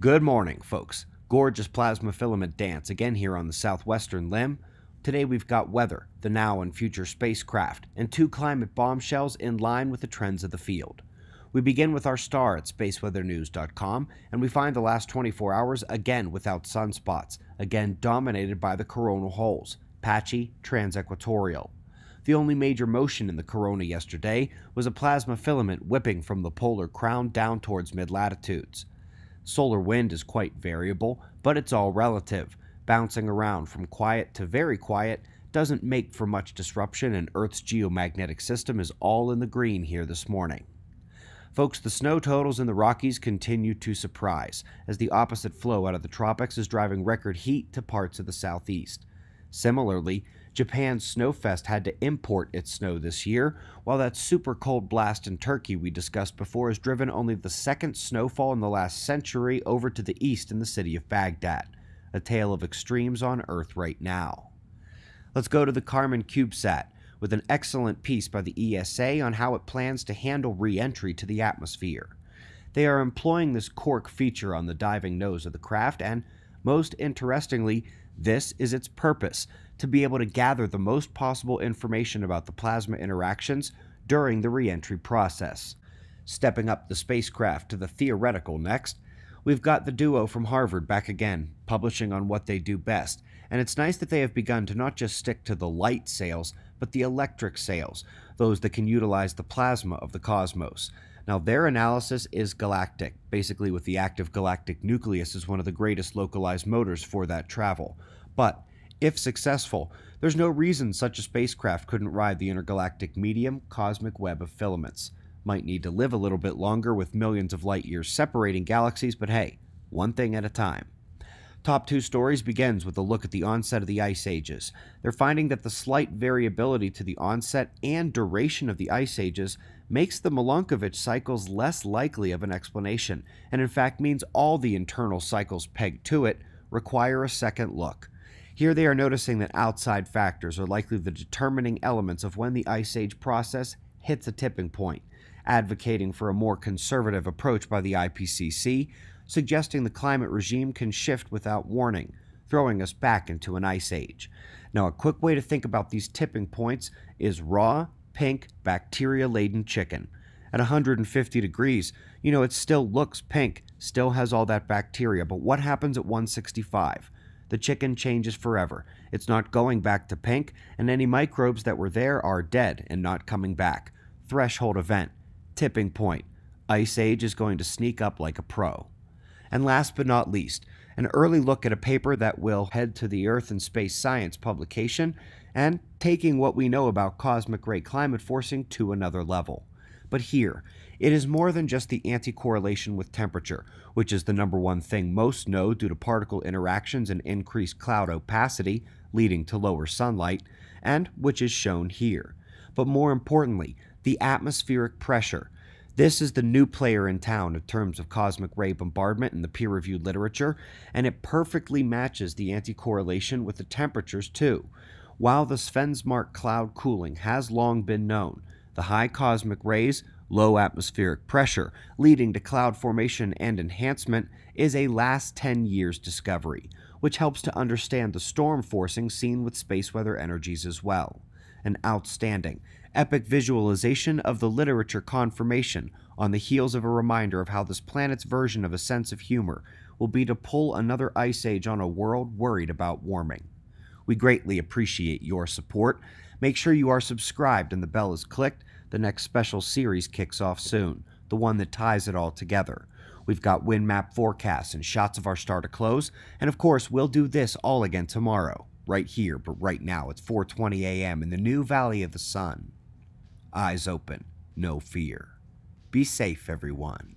Good morning, folks. Gorgeous plasma filament dance again here on the southwestern limb. Today we've got weather, the now and future spacecraft, and two climate bombshells in line with the trends of the field. We begin with our star at spaceweathernews.com, and we find the last 24 hours again without sunspots, again dominated by the coronal holes, patchy, transequatorial. The only major motion in the corona yesterday was a plasma filament whipping from the polar crown down towards mid-latitudes. Solar wind is quite variable, but it's all relative. Bouncing around from quiet to very quiet doesn't make for much disruption, and Earth's geomagnetic system is all in the green here this morning. Folks, the snow totals in the Rockies continue to surprise, as the opposite flow out of the tropics is driving record heat to parts of the southeast. Similarly, Japan's Snowfest had to import its snow this year, while that super cold blast in Turkey we discussed before has driven only the second snowfall in the last century over to the east in the city of Baghdad. A tale of extremes on Earth right now. Let's go to the Kármán CubeSat with an excellent piece by the ESA on how it plans to handle re-entry to the atmosphere. They are employing this cork feature on the diving nose of the craft, and most interestingly, this is its purpose: to be able to gather the most possible information about the plasma interactions during the re-entry process. Stepping up the spacecraft to the theoretical next, we've got the duo from Harvard back again, publishing on what they do best, and it's nice that they have begun to not just stick to the light sails, but the electric sails, those that can utilize the plasma of the cosmos. Now, their analysis is galactic, basically with the active galactic nucleus as one of the greatest localized motors for that travel. But if successful, there's no reason such a spacecraft couldn't ride the intergalactic medium cosmic web of filaments. Might need to live a little bit longer with millions of light years separating galaxies, but hey, one thing at a time. Top two stories begins with a look at the onset of the ice ages. They're finding that the slight variability to the onset and duration of the ice ages makes the Milankovitch cycles less likely of an explanation, and in fact means all the internal cycles pegged to it require a second look. Here they are noticing that outside factors are likely the determining elements of when the ice age process hits a tipping point, advocating for a more conservative approach by the IPCC, suggesting the climate regime can shift without warning, throwing us back into an ice age. Now, a quick way to think about these tipping points is raw, pink, bacteria-laden chicken. At 150 degrees, it still looks pink, still has all that bacteria, but what happens at 165? The chicken changes forever. It's not going back to pink, and any microbes that were there are dead and not coming back. Threshold event, tipping point. Ice age is going to sneak up like a pro. And last but not least, an early look at a paper that will head to the Earth and Space Science publication, and taking what we know about cosmic ray climate forcing to another level. But here, it is more than just the anti-correlation with temperature, which is the number one thing most know due to particle interactions and increased cloud opacity, leading to lower sunlight, and which is shown here. But more importantly, the atmospheric pressure. This is the new player in town in terms of cosmic ray bombardment in the peer-reviewed literature, and it perfectly matches the anti-correlation with the temperatures too. While the Svensmark cloud cooling has long been known, the high cosmic rays, low atmospheric pressure, leading to cloud formation and enhancement, is a last 10 years discovery, which helps to understand the storm forcing seen with space weather energies as well. An outstanding, epic visualization of the literature confirmation on the heels of a reminder of how this planet's version of a sense of humor will be to pull another ice age on a world worried about warming. We greatly appreciate your support. Make sure you are subscribed and the bell is clicked. The next special series kicks off soon, the one that ties it all together. We've got wind map forecasts and shots of our star to close, and of course we'll do this all again tomorrow, right here, but right now it's 4:20 a.m. in the new Valley of the Sun. Eyes open, no fear. Be safe, everyone.